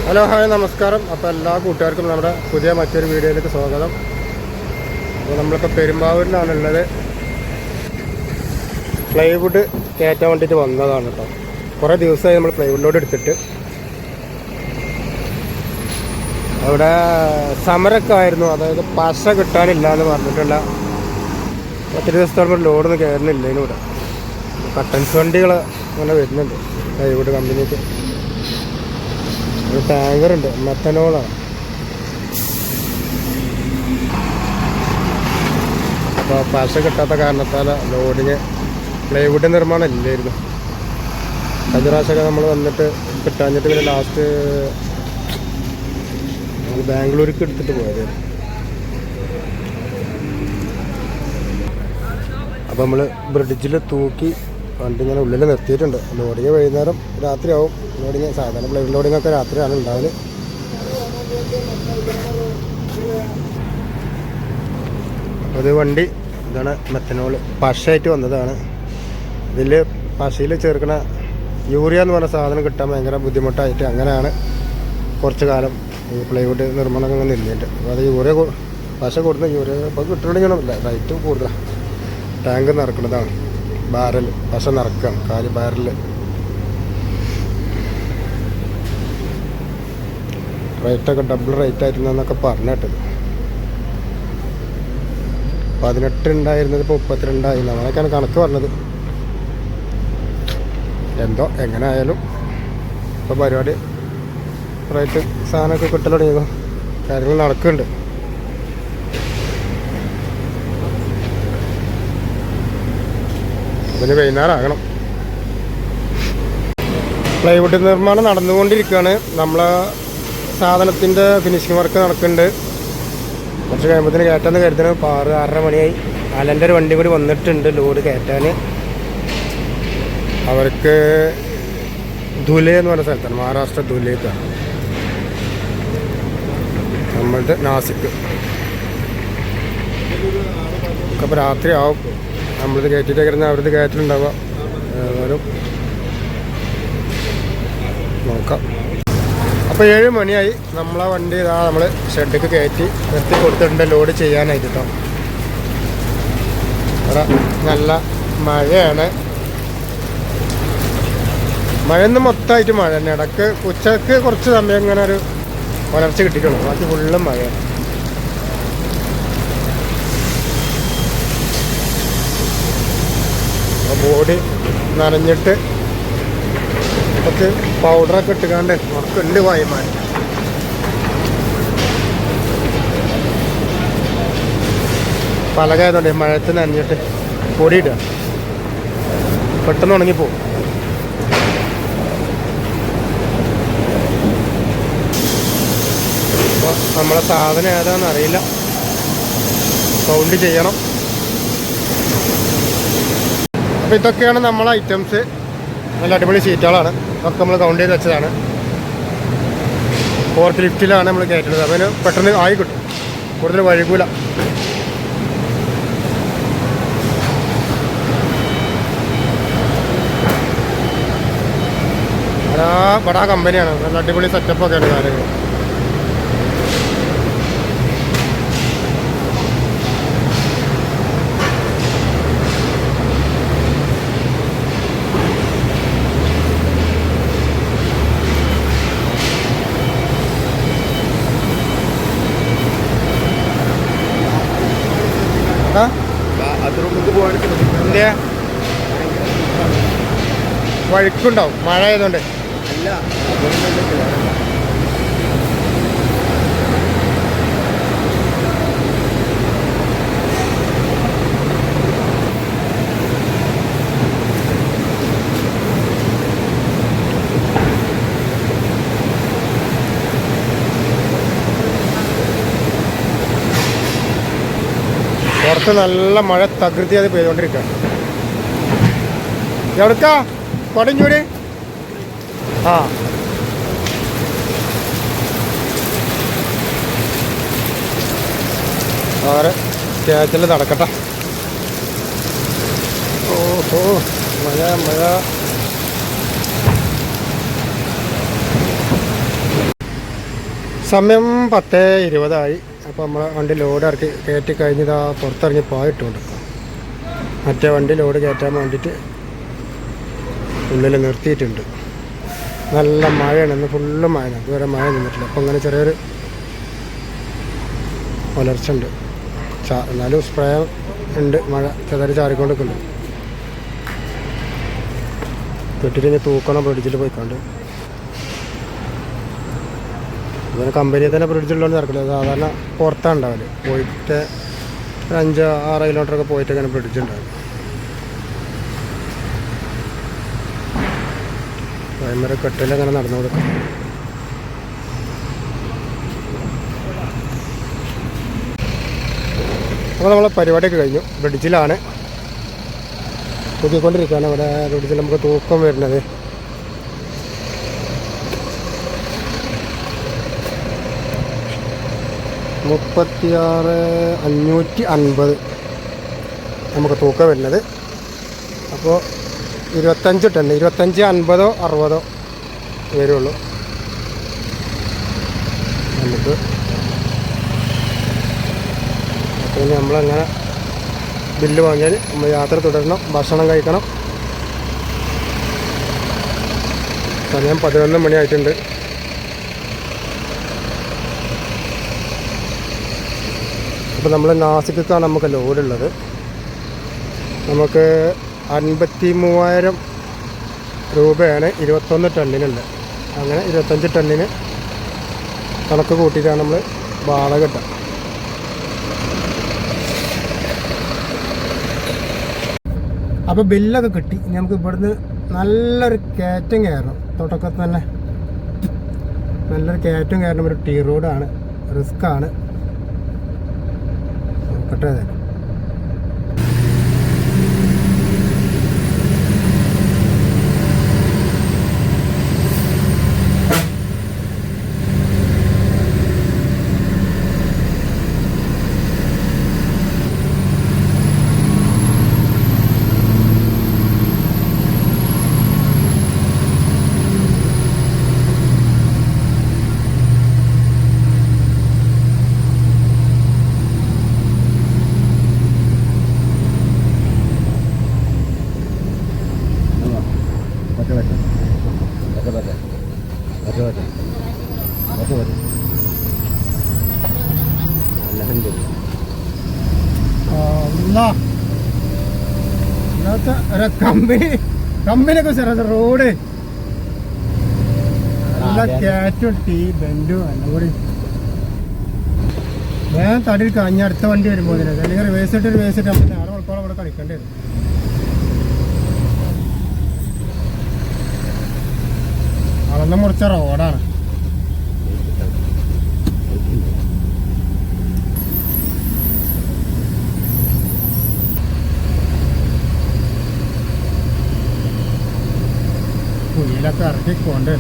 Hello hi നമസ്കാരം. അപ്പോൾ എല്ലാ കൂട്ടുകാർക്കും നമ്മുടെ പുതിയ മറ്റൊരു വീഡിയോയിലേക്ക് സ്വാഗതം. അപ്പോൾ നമ്മളിപ്പോൾ പെരുമ്പാവൂരിലാണുള്ളത്. പ്ലൈവുഡ് കയറ്റാൻ വേണ്ടിയിട്ട് വന്നതാണ് കേട്ടോ. കുറേ ദിവസമായി നമ്മൾ പ്ലൈവുഡിലോട് എടുത്തിട്ട്. അവിടെ സമരമൊക്കെ ആയിരുന്നു, അതായത് പശ കിട്ടാനില്ല എന്ന് പറഞ്ഞിട്ടുള്ള ഒത്തിരി ദിവസത്തോളം ലോഡൊന്നും കയറുന്നില്ല. ഇതിലൂടെ കട്ടൻസ് വണ്ടികൾ അങ്ങനെ വരുന്നുണ്ട് പ്ലൈവുഡ് കമ്പനിക്ക്. ഒരു ടാങ്കറുണ്ട്, മെത്തനോളാണ്. അപ്പോൾ പശ കിട്ടാത്ത കാരണത്താൽ ലോഡിങ് പ്ലൈവുഡ് നിർമ്മാണം ഇല്ലായിരുന്നു. കഴിഞ്ഞ പ്രാവശ്യമൊക്കെ നമ്മൾ വന്നിട്ട് കിട്ടാഞ്ഞിട്ട് പിന്നെ ലാസ്റ്റ് ബാംഗ്ലൂർക്ക് എടുത്തിട്ട് പോയത്. അപ്പോൾ നമ്മൾ ബ്രിഡ്ജിൽ തൂക്കി വണ്ടി ഇങ്ങനെ ഉള്ളിൽ നിർത്തിയിട്ടുണ്ട്. ലോഡിങ് വൈകുന്നേരം രാത്രിയാവും. ലോഡിങ് സാധാരണ പ്ലൈവുഡ് ലോഡിങ് ഒക്കെ രാത്രിയാണ് ഉണ്ടാവല്. ഒരു വണ്ടി ഇതാണ് മെത്തനോൾ, പശയായിട്ട് വന്നതാണ്. ഇതിൽ പശയിൽ ചേർക്കുന്ന യൂറിയ എന്ന് പറഞ്ഞ സാധനം കിട്ടാൻ ഭയങ്കര ബുദ്ധിമുട്ടായിട്ട് അങ്ങനെയാണ് കുറച്ച് കാലം ഈ പ്ലൈവുഡ് നിർമ്മാണമൊക്കെ അങ്ങനെ നിന്നിട്ട്. അപ്പോൾ അത് യൂറിയ പശ കൊടുക്കുന്ന യൂറിയ ഇപ്പോൾ കിട്ടണമെങ്കിലൊന്നുമില്ല, റേറ്റ് കൂടുതലാണ്. ടാങ്ക് നിറക്കുന്നതാണ്, ബാരൽ പശ നിറക്കുകയാണ്, കാല് ബാരൽ. റേറ്റൊക്കെ ഡബിൾ റേറ്റ് ആയിരുന്നെന്നൊക്കെ പറഞ്ഞിട്ടത്. 18 ഉണ്ടായിരുന്നത് ഇപ്പോൾ 32 അങ്ങനെയൊക്കെയാണ് കണക്ക് പറഞ്ഞത്. എന്തോ എങ്ങനെ ആയാലും ഇപ്പോൾ പരിപാടി റേറ്റ് സാധനമൊക്കെ കിട്ടൽ തുടങ്ങിയതോ, കാര്യങ്ങൾ നടക്കുന്നുണ്ട്. അതിന് വൈകുന്നേരമാകണം. പ്ലൈവുഡ് നിർമ്മാണം നടന്നുകൊണ്ടിരിക്കുകയാണ്. നമ്മളെ സാധനത്തിൻ്റെ ഫിനിഷിങ് വർക്ക് നടക്കുന്നുണ്ട്. കുറച്ച് കഴിയുമ്പോഴത്തേന് കയറ്റാന്ന് കരുതുന്നത് 6-6:30 മണിയായി. അലൻ്റെ ഒരു വണ്ടി കൂടി വന്നിട്ടുണ്ട് ലോഡ് കയറ്റാൻ. അവർക്ക് ധുലെ എന്ന് പറഞ്ഞ സ്ഥലത്താണ്, മഹാരാഷ്ട്ര ധുലേക്കാണ്. നമ്മളുടെ നാസിക്ക് ഒക്കെ ഇപ്പോൾ രാത്രി ആവും. നമ്മളിത് കയറ്റിയിട്ട് കിടന്ന് അവരത് കയറ്റിലുണ്ടാവുക. ഏതായാലും നോക്കാം. അപ്പോൾ 7 മണിയായി. നമ്മളെ വണ്ടി ഇതാ നമ്മൾ ഷെഡിലേക്ക് കയറ്റി നിർത്തി കൊടുത്തിട്ടുണ്ട് ലോഡ് ചെയ്യാനായിട്ട് കേട്ടോ. അവിടെ നല്ല മഴയാണ്. മഴയൊന്നും മൊത്തമായിട്ട് മഴ തന്നെ. ഇടയ്ക്ക് ഉച്ചക്ക് കുറച്ച് സമയം ഇങ്ങനെ ഒരു പുലർച്ച കിട്ടിയിട്ടുള്ളൂ, ബാക്കി ഫുള്ളും മഴയാണ്. ബോഡി നനഞ്ഞിട്ട് കുറച്ച് പൗഡറൊക്കെ ഇട്ടുകാണ്ട് ഉണക്കുണ്ട് വായുമാൻ. പലകായതുകൊണ്ട് മഴത്ത് നനഞ്ഞിട്ട് പൊടിയിടുക, പെട്ടെന്ന് ഉണങ്ങിപ്പോവും. അപ്പോൾ നമ്മളെ സാധനം ഏതാണെന്ന് അറിയില്ല, കൗണ്ട് ചെയ്യണം. അപ്പോൾ ഇതൊക്കെയാണ് നമ്മളെ ഐറ്റംസ്. നല്ല അടിപൊളി സീറ്റുകളാണ്, ഒക്കെ നമ്മൾ കൗണ്ട് ചെയ്ത് വെച്ചതാണ്. ഫോർത്ത് ലിഫ്റ്റിലാണ് നമ്മൾ കയറ്റുന്നത്. അതിന് പെട്ടെന്ന് ആയി കിട്ടും, കൂടുതൽ വഴുകൂല. ബടാ കമ്പനിയാണ്, നല്ല അടിപൊളി സെറ്റപ്പൊക്കെയാണ് കാര്യങ്ങൾ. വഴുക്കുണ്ടാവും മഴ ആയതുകൊണ്ട്. പുറത്ത് നല്ല മഴ തകൃതി അത് പെയ്തുകൊണ്ടിരിക്കുകയാണ്. എവിടക്കാ കൊടഞ്ഞൂര്? ആ അവരെ കേറ്റിൽ നടക്കട്ടെ. ഓഹോ മഴ മഴ. സമയം 10:20 അപ്പോൾ നമ്മളെ വണ്ടി ലോഡ് ഇറക്കി കയറ്റി കഴിഞ്ഞതാ പുറത്തിറങ്ങി പോയിട്ടുണ്ട്. മറ്റേ വണ്ടി ലോഡ് കയറ്റാൻ വേണ്ടിയിട്ട് ഉള്ളിൽ നിർത്തിയിട്ടുണ്ട്. നല്ല മഴയാണ്, ഇന്ന് ഫുള്ള് മഴയാണ്. ഇതുവരെ മഴ നിന്നിട്ടില്ല. അപ്പോൾ അങ്ങനെ ചെറിയൊരു പുലർച്ച ഉണ്ട്. എന്നാലും സ്പ്രേ ഉണ്ട്, മഴ ചെറുതായി ചാറിക്കൊണ്ടിരിക്കുന്നുണ്ട്. കെട്ടിട്ട് ഇനി തൂക്കണം ബ്രിഡ്ജിൽ പോയിക്കൊണ്ട്. അങ്ങനെ കമ്പനിയിൽ തന്നെ ബ്രിഡ്ജിലുള്ളതുകൊണ്ട് നടക്കില്ല. സാധാരണ പുറത്താണ് ഉണ്ടാവില്ല. പോയിട്ട് 5-6 കിലോമീറ്ററൊക്കെ പോയിട്ട് അങ്ങനെ ബ്രിഡ്ജ് ഉണ്ടാവും. പ്രൈമറി കെട്ടിലങ്ങനെ നടന്നു കൊടുക്കും. അപ്പോൾ നമ്മളെ പരിപാടിയൊക്കെ കഴിഞ്ഞു. ബ്രിഡ്ജിലാണ് തൂക്കിക്കൊണ്ടിരിക്കുകയാണ്. ഇവിടെ ബ്രിഡ്ജിൽ നമുക്ക് തൂക്കം വരുന്നത് 36,550 നമുക്ക് തൂക്കം വരുന്നത്. അപ്പോൾ 25 ടൺ, 25, 50, 60 വരുള്ളൂ നമുക്ക്. അപ്പോൾ നമ്മളങ്ങനെ ബില്ല് വാങ്ങിയാൽ നമ്മൾ യാത്ര തുടരണം, ഭക്ഷണം കഴിക്കണം. സമയം 11 മണിയായിട്ടുണ്ട്. അപ്പോൾ നമ്മൾ നാസിക്കാണ് നമുക്ക് ലോഡുള്ളത്. നമുക്ക് 53,000 രൂപയാണ് 21 ടണ്ണിനുള്ളത്. അങ്ങനെ 25 ടണ്ണിന് കണക്ക് കൂട്ടിയിട്ടാണ് നമ്മൾ വാടക കിട്ടുക. അപ്പോൾ ബില്ലൊക്കെ കിട്ടി. ഇനി നമുക്ക് ഇവിടുന്ന് നല്ലൊരു കയറ്റം കയറണം. തുടക്കത്തിൽ തന്നെ നല്ലൊരു കയറ്റം കയറണം. ഒരു ടീ റോഡാണ്, റിസ്ക്കാണ്. നോക്കട്ടെ. കമ്പനിയൊക്കെ സാറേ റോഡ് നല്ല കയറ്റും ടീ ബെൻഡും എല്ലാം കൂടി. ഞാൻ തടിയിൽ കഴിഞ്ഞ അടുത്ത വണ്ടി വരുമ്പോൾ അല്ലെങ്കിൽ റിവേഴ്സ് ഇട്ട് നമ്മൾ 6 മണിക്കൂറോളം ഇവിടെ കളിക്കേണ്ടി വരും. അളന്ന് മുറിച്ച റോഡാണ്. കുഴിയിലൊക്കെ ഇറക്കിക്കൊണ്ട്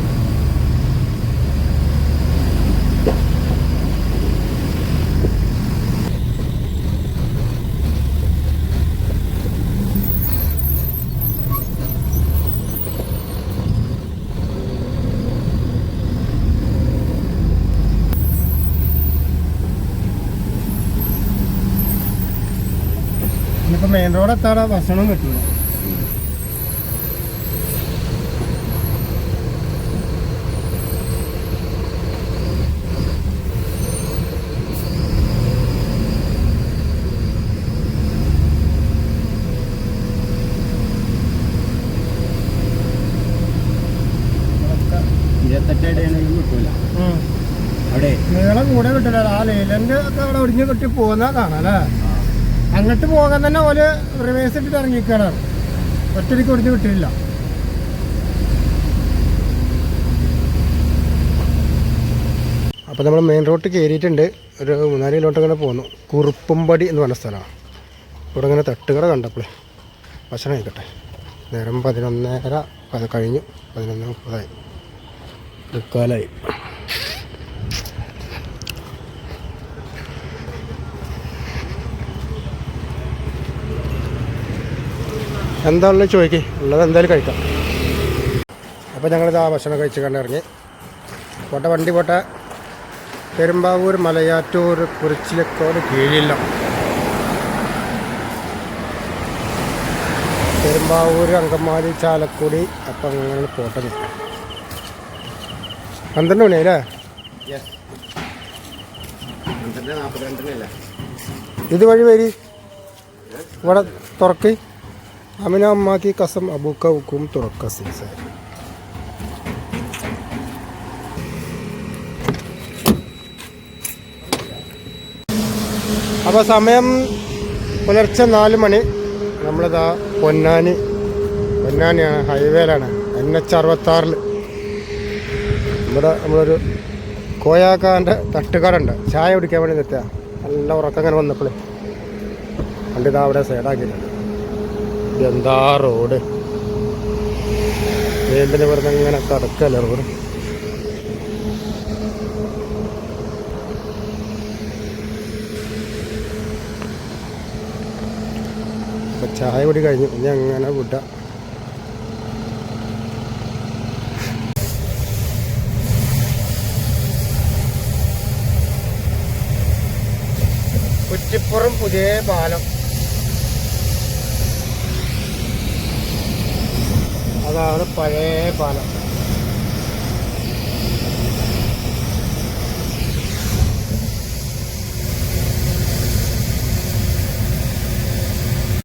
ഇനിയിപ്പോൾ മെയിൻ റോഡ് എത്താതെ ഭക്ഷണം കിട്ടില്ല. നീളം കൂടെ കിട്ടില്ല. ആ ലൈലൻ്റെ ഒക്കെ അവിടെ ഒടിഞ്ഞ് കെട്ടി പോകുന്ന കാണാല്ലേ. അങ്ങോട്ട് പോകാൻ തന്നെ ഓല് റിവേഴ്സ് ഇട്ടിട്ട് ഇറങ്ങിക്കാണ്. ഒറ്റയ്ക്ക് ഒടിഞ്ഞ് കിട്ടിയില്ല. അപ്പോൾ നമ്മൾ മെയിൻ റോഡ് കയറിയിട്ടുണ്ട്. ഒരു 3-4 കിലോമീറ്റർ ഇങ്ങനെ പോന്നു. കുറുപ്പുംപടി എന്ന് പറഞ്ഞ സ്ഥലമാണ്. ഇവിടെ ഇങ്ങനെ തട്ടുകട കണ്ടപ്പോൾ ഭക്ഷണം കഴിക്കട്ടെ. നേരം 11:30 അത് കഴിഞ്ഞു. 11:30 മുക്കാലായി. എന്താ ഉള്ളത് ചോദിക്കേ, ഉള്ളത് എന്തായാലും കഴിക്കാം. അപ്പോൾ ഞങ്ങളിത് ആ ഭക്ഷണം കഴിച്ച് കണ്ട് ഇറങ്ങി. പോട്ടെ വണ്ടി പോട്ടെ. പെരുമ്പാവൂർ, മലയാറ്റൂർ, കുറിച്ചിലക്കോട്, കീഴില്ലം. പെരുമ്പാവൂർ, അങ്കമാലി, ചാലക്കുടി. അപ്പം അങ്ങനെ പോട്ടെ. 12 മണിയല്ലേ? ഇതുവഴി വരി. ഇവിടെ തുറക്ക്. അമിന അമ്മാക്കി കസം അബൂക്ക ഉക്കും തുറക്ക സീസ. അപ്പോൾ സമയം പുലർച്ചെ 4 മണി. നമ്മളിതാ പൊന്നാനിയാണ്, ഹൈവേയിലാണ്, NH66. ഇവിടെ നമ്മളൊരു കോയാക്കാൻ്റെ തട്ടുകട ഉണ്ട്. ചായ കുടിക്കാൻ വേണ്ടി നിർത്തുക. നല്ല ഉറക്കം അങ്ങനെ വന്നപ്പോൾ വണ്ടി ഇതാ അവിടെ സൈഡാക്കിയിട്ടുണ്ട്. ഇതെന്താ റോഡ്! വേമ്പിന് വെറുതെ ഇങ്ങനെ കടക്കല്ലേ റോഡ്. അപ്പം ചായ കുടി കഴിഞ്ഞു. ഇനി അങ്ങനെ വിട്ട. കുറ്റിപ്പുറം പുതിയ പാലം. അതാണ് പഴയ പാലം.